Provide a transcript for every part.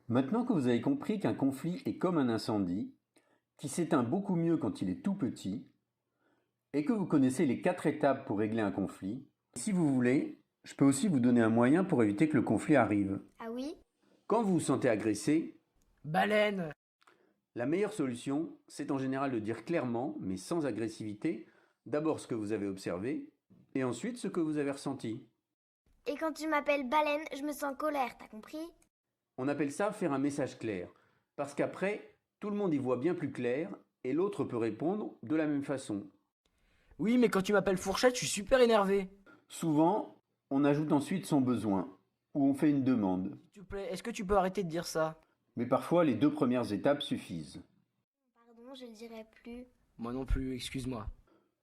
Maintenant que vous avez compris qu'un conflit est comme un incendie, qui s'éteint beaucoup mieux quand il est tout petit, et que vous connaissez les 4 étapes pour régler un conflit, si vous voulez, je peux aussi vous donner un moyen pour éviter que le conflit arrive. Ah oui? Quand vous vous sentez agressé, Baleine! la meilleure solution, c'est en général de dire clairement, mais sans agressivité, d'abord ce que vous avez observé, et ensuite ce que vous avez ressenti. Et quand tu m'appelles baleine, je me sens en colère, t'as compris? On appelle ça faire un message clair, parce qu'après, tout le monde y voit bien plus clair, et l'autre peut répondre de la même façon. Oui, mais quand tu m'appelles Fourchette, je suis super énervé. Souvent, on ajoute ensuite son besoin, ou on fait une demande, S'il te plaît, est-ce que tu peux arrêter de dire ça? mais parfois les 2 premières étapes suffisent. Pardon, je le dirai plus. Moi non plus, excuse-moi.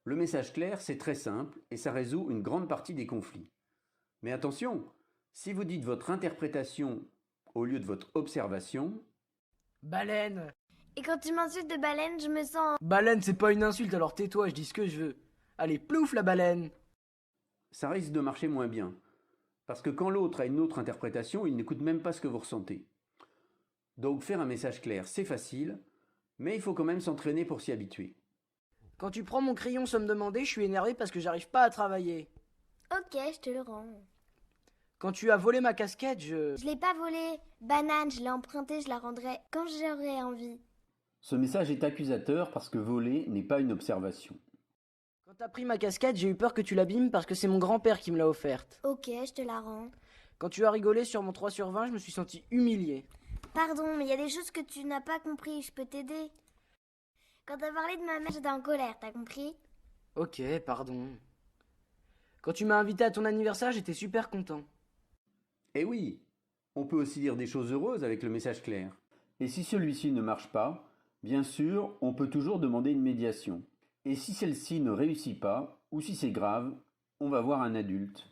Le message clair, c'est très simple, et ça résout une grande partie des conflits. Mais attention, si vous dites votre interprétation au lieu de votre observation, Baleine! Et quand tu m'insultes de baleine, je me sens... Baleine, c'est pas une insulte, alors tais-toi, je dis ce que je veux. Allez, plouf la baleine! ça risque de marcher moins bien. Parce que quand l'autre a une autre interprétation, il n'écoute même pas ce que vous ressentez. Donc faire un message clair, c'est facile, mais il faut quand même s'entraîner pour s'y habituer. Quand tu prends mon crayon sans me demander, je suis énervé parce que j'arrive pas à travailler. Ok, je te le rends. Quand tu as volé ma casquette, Je l'ai pas volée. Banane, je l'ai empruntée, je la rendrai quand j'aurai envie. Ce message est accusateur parce que voler n'est pas une observation. Quand t'as pris ma casquette, j'ai eu peur que tu l'abîmes parce que c'est mon grand-père qui me l'a offerte. Ok, je te la rends. Quand tu as rigolé sur mon 3 sur 20, je me suis senti humilié. Pardon, mais il y a des choses que tu n'as pas compris, je peux t'aider. Quand t'as parlé de ma mère, j'étais en colère, t'as compris? Ok, pardon. Quand tu m'as invité à ton anniversaire, j'étais super content. Eh oui, on peut aussi dire des choses heureuses avec le message clair. Et si celui-ci ne marche pas, bien sûr, on peut toujours demander une médiation. Et si celle-ci ne réussit pas, ou si c'est grave, on va voir un adulte.